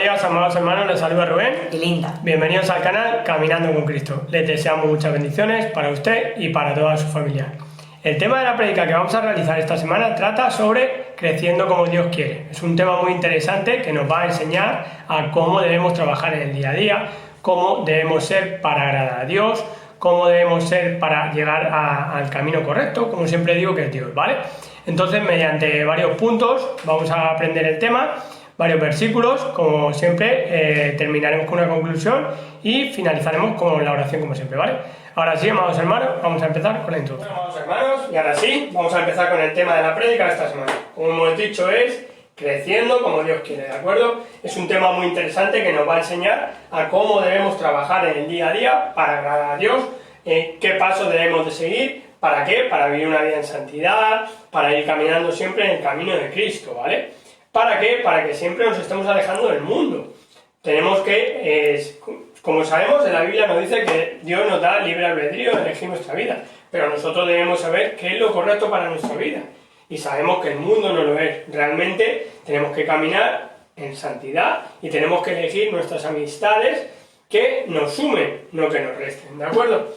días, amados hermanos, les saluda Rubén y Linda. Bienvenidos al canal Caminando con Cristo. Les deseamos muchas bendiciones para usted y para toda su familia. El tema de la prédica que vamos a realizar esta semana trata sobre creciendo como Dios quiere. Es un tema muy interesante que nos va a enseñar a cómo debemos trabajar en el día a día, cómo debemos ser para agradar a Dios, cómo debemos ser para llegar al camino correcto, como siempre digo que es Dios, ¿vale? Entonces, mediante varios puntos vamos a aprender el tema, varios versículos, como siempre, terminaremos con una conclusión y finalizaremos con la oración como siempre, ¿vale? Ahora sí, amados hermanos, vamos a empezar con la introducción. Amados hermanos, y ahora sí, vamos a empezar con el tema de la prédica de esta semana. Como hemos dicho, es creciendo como Dios quiere, ¿de acuerdo? Es un tema muy interesante que nos va a enseñar a cómo debemos trabajar en el día a día para agradar a Dios, qué pasos debemos de seguir. ¿Para qué? Para vivir una vida en santidad, para ir caminando siempre en el camino de Cristo, ¿vale? ¿Para qué? Para que siempre nos estemos alejando del mundo. Tenemos que, como sabemos, en la Biblia nos dice que Dios nos da libre albedrío de elegir nuestra vida, pero nosotros debemos saber qué es lo correcto para nuestra vida. Y sabemos que el mundo no lo es. Realmente tenemos que caminar en santidad y tenemos que elegir nuestras amistades que nos sumen, no que nos resten, ¿de acuerdo?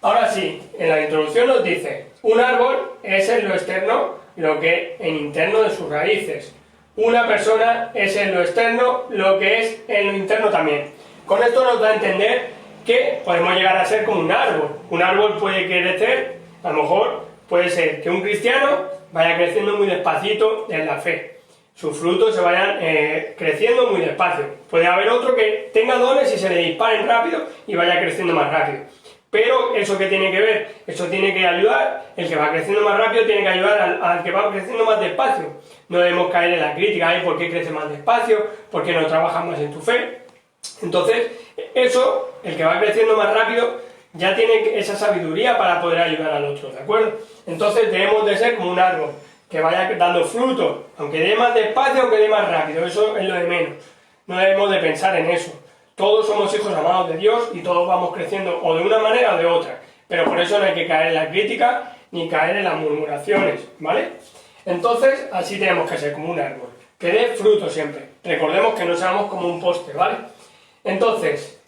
Ahora sí, en la introducción nos dice, un árbol es en lo externo lo que en interno de sus raíces. Una persona es en lo externo lo que es en lo interno también. Con esto nos da a entender que podemos llegar a ser como un árbol. Un árbol puede crecer, a lo mejor puede ser que un cristiano vaya creciendo muy despacito en la fe. Sus frutos se vayan creciendo muy despacio. Puede haber otro que tenga dones y se le disparen rápido y vaya creciendo más rápido. Pero eso que tiene que ver, eso tiene que ayudar, el que va creciendo más rápido tiene que ayudar al que va creciendo más despacio. No debemos caer en la crítica, ¿por qué crece más despacio? ¿Por qué no trabajas más en tu fe? Entonces, eso, el que va creciendo más rápido, ya tiene esa sabiduría para poder ayudar al otro, ¿de acuerdo? Entonces debemos de ser como un árbol, que vaya dando fruto, aunque dé más despacio, aunque dé más rápido, eso es lo de menos. No debemos de pensar en eso. Todos somos hijos amados de Dios y todos vamos creciendo o de una manera o de otra. Pero por eso no hay que caer en la crítica ni caer en las murmuraciones, ¿vale? Entonces, así tenemos que ser como un árbol, que dé fruto siempre. Recordemos que no seamos como un poste, ¿vale? Entonces,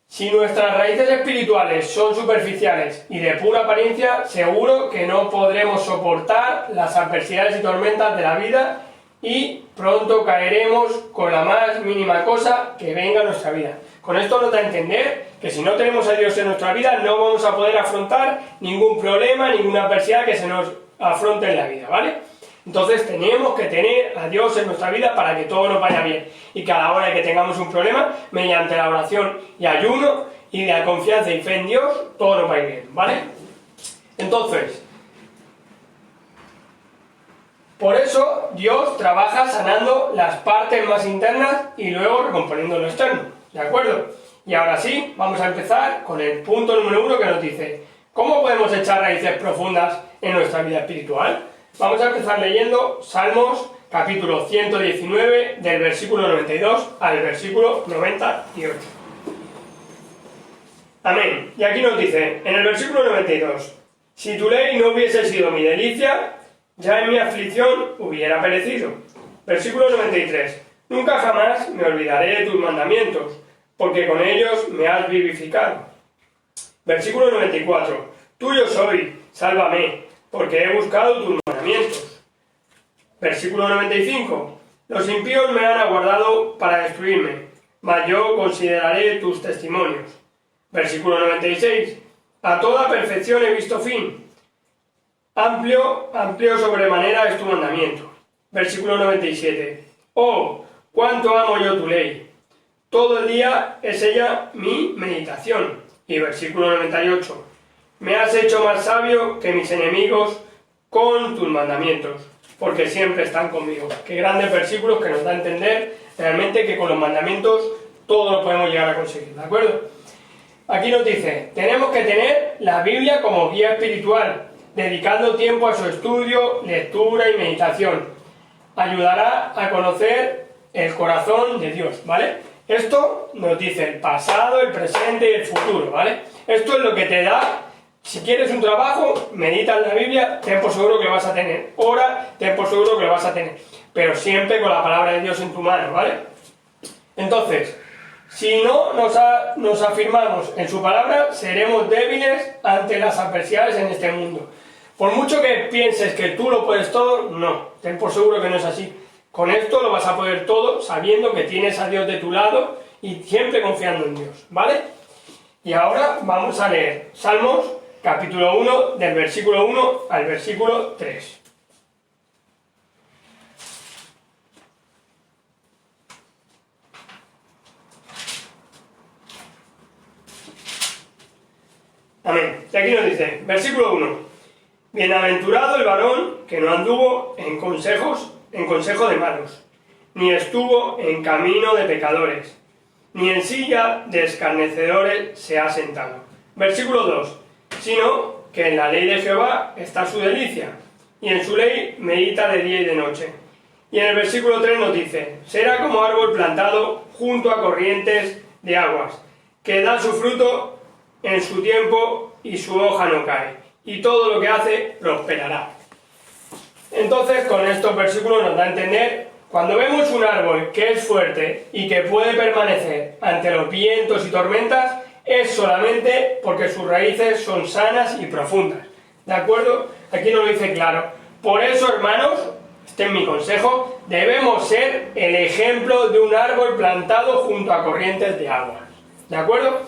si nuestras raíces espirituales son superficiales y de pura apariencia, seguro que no podremos soportar las adversidades y tormentas de la vida y pronto caeremos con la más mínima cosa que venga a nuestra vida. Con esto nos da a entender que si no tenemos a Dios en nuestra vida no vamos a poder afrontar ningún problema, ninguna adversidad que se nos afronte en la vida, ¿vale? Entonces tenemos que tener a Dios en nuestra vida para que todo nos vaya bien y que a la hora de que tengamos un problema, mediante la oración y ayuno y la confianza y fe en Dios, todo nos va a ir bien, ¿vale? Entonces, por eso Dios trabaja sanando las partes más internas y luego recomponiendo lo externo, ¿de acuerdo? Y ahora sí, vamos a empezar con el punto número 1 que nos dice ¿cómo podemos echar raíces profundas en nuestra vida espiritual? Vamos a empezar leyendo Salmos capítulo 119 del versículo 92 al versículo 98. Amén. Y aquí nos dice, en el versículo 92, si tu ley no hubiese sido mi delicia, ya en mi aflicción hubiera perecido. Versículo 93. Nunca jamás me olvidaré de tus mandamientos, porque con ellos me has vivificado. Versículo 94. Tuyo soy, sálvame, porque he buscado tus mandamientos. Versículo 95. Los impíos me han aguardado para destruirme, mas yo consideraré tus testimonios. Versículo 96. A toda perfección he visto fin. Amplio sobremanera es tu mandamiento. Versículo 97. Oh, cuánto amo yo tu ley. Todo el día es ella mi meditación. Y versículo 98. Me has hecho más sabio que mis enemigos con tus mandamientos, porque siempre están conmigo. Qué grandes versículos que nos da a entender realmente que con los mandamientos todo lo podemos llegar a conseguir, ¿de acuerdo? Aquí nos dice, tenemos que tener la Biblia como guía espiritual, dedicando tiempo a su estudio, lectura y meditación. Ayudará a conocer el corazón de Dios, ¿vale? Esto nos dice el pasado, el presente y el futuro, ¿vale? Esto es lo que te da, si quieres un trabajo, medita en la Biblia, ten por seguro que lo vas a tener. Ora, ten por seguro que lo vas a tener. Pero siempre con la palabra de Dios en tu mano, ¿vale? Entonces, si no nos afirmamos en su palabra, seremos débiles ante las adversidades en este mundo. Por mucho que pienses que tú lo puedes todo, no, ten por seguro que no es así. Con esto lo vas a poder todo sabiendo que tienes a Dios de tu lado y siempre confiando en Dios, ¿vale? Y ahora vamos a leer Salmos capítulo 1 del versículo 1 al versículo 3. Amén. Y aquí nos dice, versículo 1. Bienaventurado el varón que no anduvo en consejo de malos, ni estuvo en camino de pecadores, ni en silla de escarnecedores se ha sentado. Versículo 2. Sino que en la ley de Jehová está su delicia, y en su ley medita de día y de noche. Y en el versículo 3 nos dice, será como árbol plantado junto a corrientes de aguas, que da su fruto en su tiempo y su hoja no cae, y todo lo que hace prosperará. Entonces, con estos versículos nos da a entender, cuando vemos un árbol que es fuerte y que puede permanecer ante los vientos y tormentas, es solamente porque sus raíces son sanas y profundas. ¿De acuerdo? Aquí nos lo dice claro. Por eso, hermanos, este es mi consejo, debemos ser el ejemplo de un árbol plantado junto a corrientes de agua. ¿De acuerdo?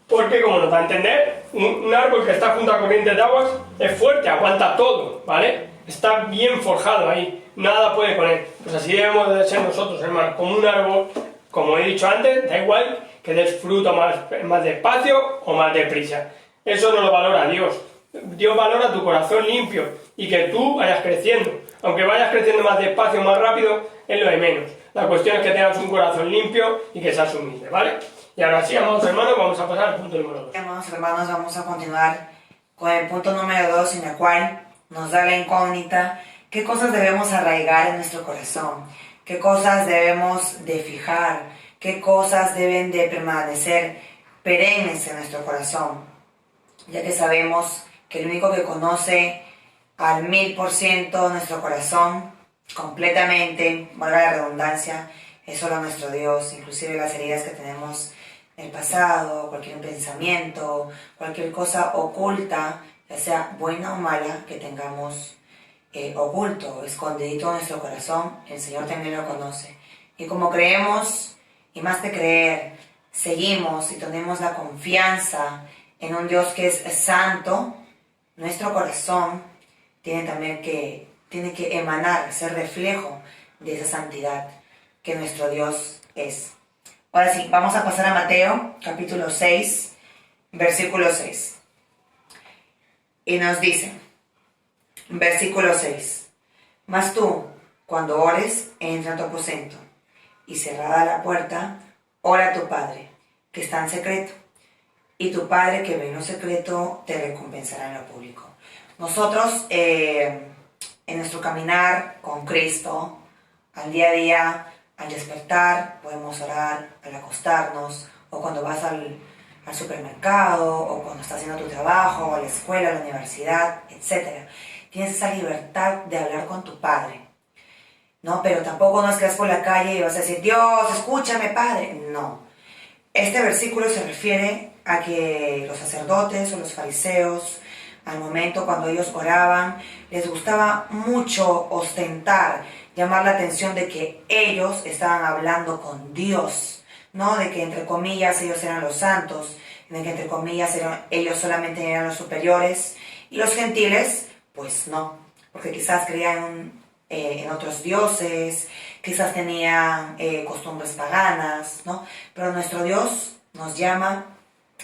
Porque, como nos da a entender, un árbol que está junto a corrientes de aguas es fuerte, aguanta todo, ¿vale? Está bien forjado ahí, nada puede con él. Pues así debemos de ser nosotros, hermanos, como un árbol, como he dicho antes, da igual que des fruto más despacio o más deprisa. Eso no lo valora Dios. Dios valora tu corazón limpio y que tú vayas creciendo. Aunque vayas creciendo más despacio o más rápido, es lo de menos. La cuestión es que tengas un corazón limpio y que seas humilde, ¿vale? Y ahora sí, amados hermanos, vamos a pasar al punto número 2. Amados hermanos, vamos a continuar con el punto número 2, en el cual nos da la incógnita: ¿qué cosas debemos arraigar en nuestro corazón? ¿Qué cosas debemos de fijar? ¿Qué cosas deben de permanecer perennes en nuestro corazón? Ya que sabemos que el único que conoce al 1000% nuestro corazón, completamente, valga la redundancia, es solo nuestro Dios. Inclusive las heridas que tenemos en el pasado, cualquier pensamiento, cualquier cosa oculta, ya sea buena o mala, que tengamos oculto, escondidito en nuestro corazón, el Señor también lo conoce. Y como creemos, y más que creer, seguimos y tenemos la confianza en un Dios que es santo, nuestro corazón tiene que emanar, ser reflejo de esa santidad que nuestro Dios es. Ahora sí, vamos a pasar a Mateo, capítulo 6, versículo 6. Y nos dice, versículo 6, mas tú, cuando ores, entra en tu aposento, y cerrada la puerta, ora a tu Padre, que está en secreto, y tu Padre que ve en lo secreto te recompensará en lo público. Nosotros, en nuestro caminar con Cristo, al día a día, al despertar, podemos orar, al acostarnos, o cuando vas al supermercado, o cuando estás haciendo tu trabajo, a la escuela, a la universidad, etc. Tienes esa libertad de hablar con tu Padre, ¿no? Pero tampoco no es que vas por la calle y vas a decir, Dios, escúchame, Padre. No. Este versículo se refiere a que los sacerdotes o los fariseos, al momento cuando ellos oraban, les gustaba mucho ostentar, llamar la atención de que ellos estaban hablando con Dios, ¿no? De que entre comillas ellos eran los santos, de que entre comillas ellos solamente eran los superiores, y los gentiles, pues no, porque quizás creían en otros dioses, quizás tenían costumbres paganas, ¿no? Pero nuestro Dios nos llama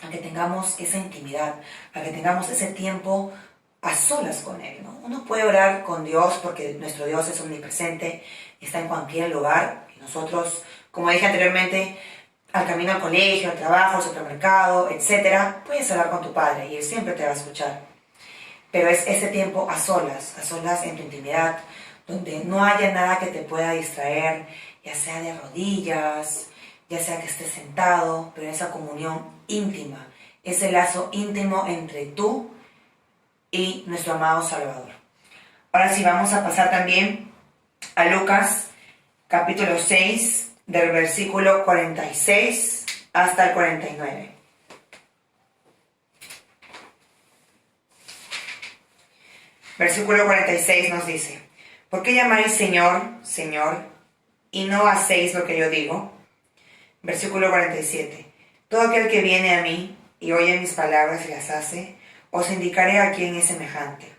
a que tengamos esa intimidad, a que tengamos ese tiempo a solas con Él, ¿no? Uno puede orar con Dios porque nuestro Dios es omnipresente, está en cualquier lugar, y nosotros, como dije anteriormente, al camino al colegio, al trabajo, al supermercado, etc., puedes hablar con tu Padre y Él siempre te va a escuchar. Pero es ese tiempo a solas en tu intimidad, donde no haya nada que te pueda distraer, ya sea de rodillas, ya sea que estés sentado, pero esa comunión íntima, ese lazo íntimo entre tú y nuestro amado Salvador. Ahora sí, vamos a pasar también a Lucas, capítulo 6, del versículo 46 hasta el 49. Versículo 46 nos dice: ¿por qué llamáis Señor, Señor, y no hacéis lo que yo digo? Versículo 47. Todo aquel que viene a mí y oye mis palabras y las hace, os indicaré a quién es semejante.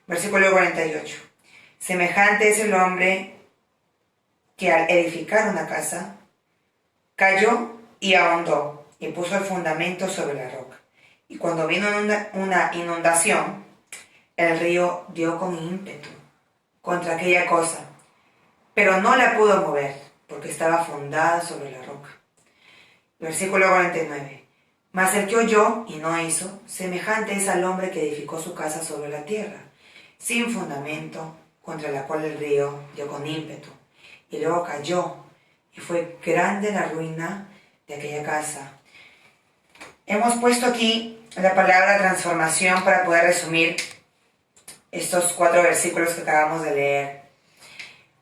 Versículo 48. Semejante es el hombre que al edificar una casa, cayó y ahondó, y puso el fundamento sobre la roca. Y cuando vino una inundación, el río dio con ímpetu contra aquella cosa, pero no la pudo mover, porque estaba fundada sobre la roca. Versículo 49. Mas el que oyó y no hizo, semejante es al hombre que edificó su casa sobre la tierra, sin fundamento, contra la cual el río dio con ímpetu, y luego cayó, y fue grande la ruina de aquella casa. Hemos puesto aquí la palabra transformación para poder resumir estos 4 versículos que acabamos de leer.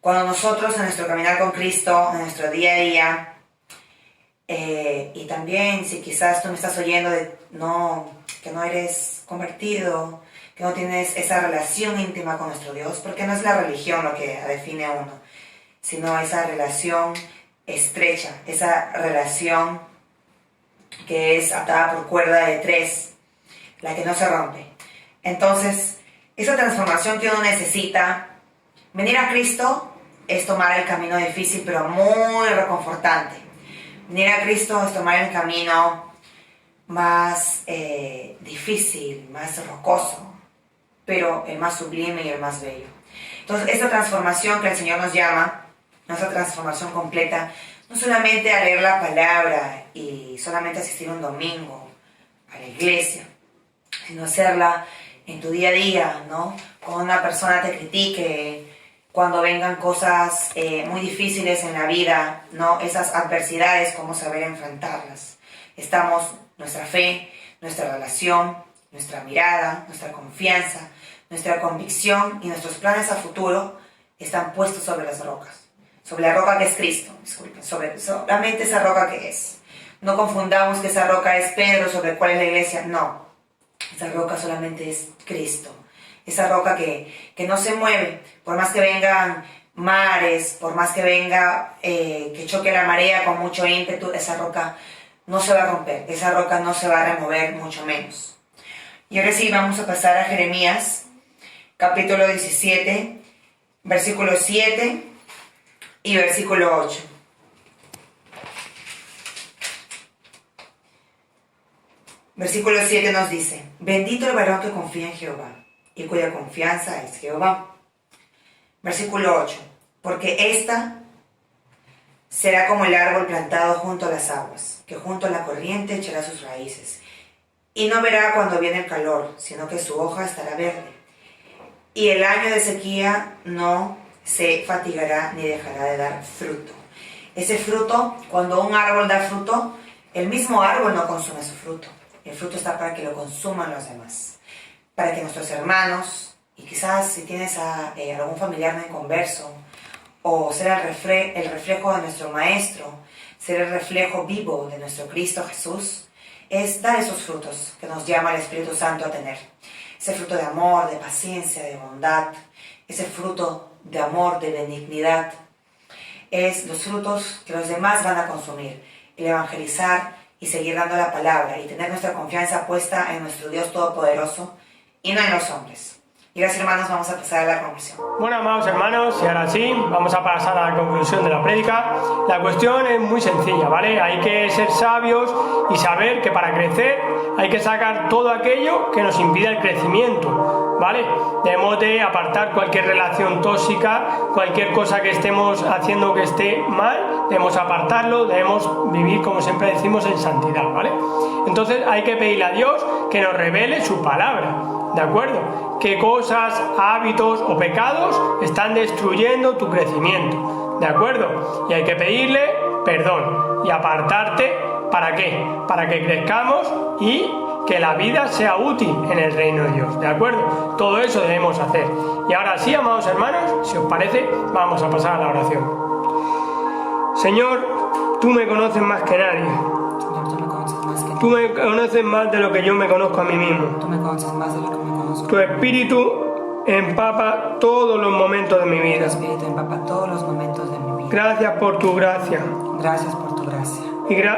Cuando nosotros en nuestro caminar con Cristo, en nuestro día a día, y también si quizás tú me estás oyendo que no eres convertido, que no tienes esa relación íntima con nuestro Dios, porque no es la religión lo que define a uno, sino esa relación estrecha, esa relación que es atada por cuerda de 3, la que no se rompe. Entonces, esa transformación que uno necesita, venir a Cristo es tomar el camino difícil, pero muy reconfortante. Venir a Cristo es tomar el camino más difícil, más rocoso, pero el más sublime y el más bello. Entonces, esta transformación que el Señor nos llama, nuestra transformación completa, no solamente a leer la palabra y solamente asistir un domingo a la iglesia, sino hacerla en tu día a día, ¿no? Cuando una persona te critique, cuando vengan cosas muy difíciles en la vida, ¿no? Esas adversidades, cómo saber enfrentarlas. Nuestra fe, nuestra relación, nuestra mirada, nuestra confianza, nuestra convicción y nuestros planes a futuro están puestos sobre las rocas. Sobre la roca que es Cristo, disculpen, sobre solamente esa roca que es. No confundamos que esa roca es Pedro, sobre cuál es la iglesia, no. Esa roca solamente es Cristo. Esa roca que no se mueve, por más que vengan mares, por más que venga, que choque la marea con mucho ímpetu, esa roca no se va a romper, esa roca no se va a remover, mucho menos. Y ahora sí, vamos a pasar a Jeremías, capítulo 17, versículo 7 y versículo 8. Versículo 7 nos dice: bendito el varón que confía en Jehová y cuya confianza es Jehová. Versículo 8: porque ésta será como el árbol plantado junto a las aguas, que junto a la corriente echará sus raíces, y no verá cuando viene el calor, sino que su hoja estará verde, y el año de sequía no se fatigará ni dejará de dar fruto. Ese fruto, cuando un árbol da fruto, el mismo árbol no consume su fruto. El fruto está para que lo consuman los demás, para que nuestros hermanos, y quizás si tienes a algún familiar no inconverso, o ser el reflejo de nuestro Maestro, ser el reflejo vivo de nuestro Cristo Jesús, es dar esos frutos que nos llama el Espíritu Santo a tener. Ese fruto de amor, de paciencia, de bondad, ese fruto de amor, de benignidad, es los frutos que los demás van a consumir. El evangelizar y seguir dando la palabra y tener nuestra confianza puesta en nuestro Dios Todopoderoso y no en los hombres. Y ahora, hermanos, vamos a pasar a la conclusión. Bueno, amados hermanos, y ahora sí, vamos a pasar a la conclusión de la prédica. La cuestión es muy sencilla, ¿vale? Hay que ser sabios y saber que para crecer hay que sacar todo aquello que nos impida el crecimiento, ¿vale? Debemos de apartar cualquier relación tóxica, cualquier cosa que estemos haciendo que esté mal, debemos apartarlo, debemos vivir, como siempre decimos, en santidad, ¿vale? Entonces hay que pedirle a Dios que nos revele su palabra, ¿de acuerdo? ¿Qué cosas, hábitos o pecados están destruyendo tu crecimiento? ¿De acuerdo? Y hay que pedirle perdón y apartarte, ¿para qué? Para que crezcamos y que la vida sea útil en el reino de Dios, ¿de acuerdo? Todo eso debemos hacer. Y ahora sí, amados hermanos, si os parece, vamos a pasar a la oración. Señor, tú me conoces más que nadie. Señor, tú me conoces más que Tú me conoces más de lo que yo me conozco a mí mismo. Tú me conoces más de lo que me conozco. Tu espíritu empapa todos los momentos de mi Tu vida. Espíritu empapa todos los momentos de mi vida. Gracias por tu gracia Gracias por tu gracia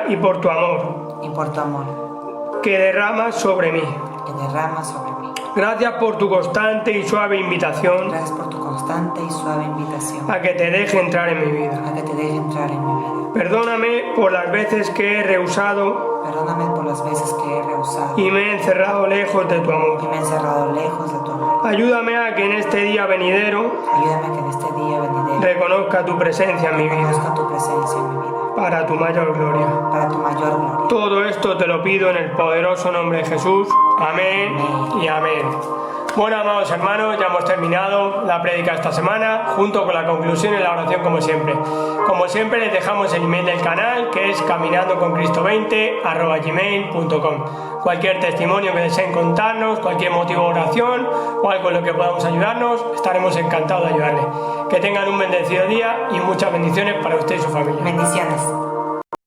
y por tu amor y por tu amor que derramas sobre mí. que derramas sobre mí. Gracias por tu constante y suave invitación Gracias por tu constante y suave invitación a que te deje entrar en mi vida. a que te deje entrar en mi vida. Perdóname por las veces que he rehusado Perdóname por las veces que he rehusado y me he encerrado lejos de tu y amor. me he encerrado lejos de tu amor. Ayúdame a que en este día venidero Ayúdame a que en este día venidero reconozca tu presencia en mi vida, conozca tu presencia en mi vida, para tu mayor gloria. para tu mayor gloria. Todo esto te lo pido en el poderoso nombre de Jesús. Amén y amén. Bueno, amados hermanos, ya hemos terminado la prédica esta semana, junto con la conclusión y la oración como siempre. Como siempre, les dejamos el email del canal, que es caminandoconcristo20@gmail.com. Cualquier testimonio que deseen contarnos, cualquier motivo de oración o algo en lo que podamos ayudarnos, estaremos encantados de ayudarles. Que tengan un bendecido día y muchas bendiciones para usted y su familia. Bendiciones.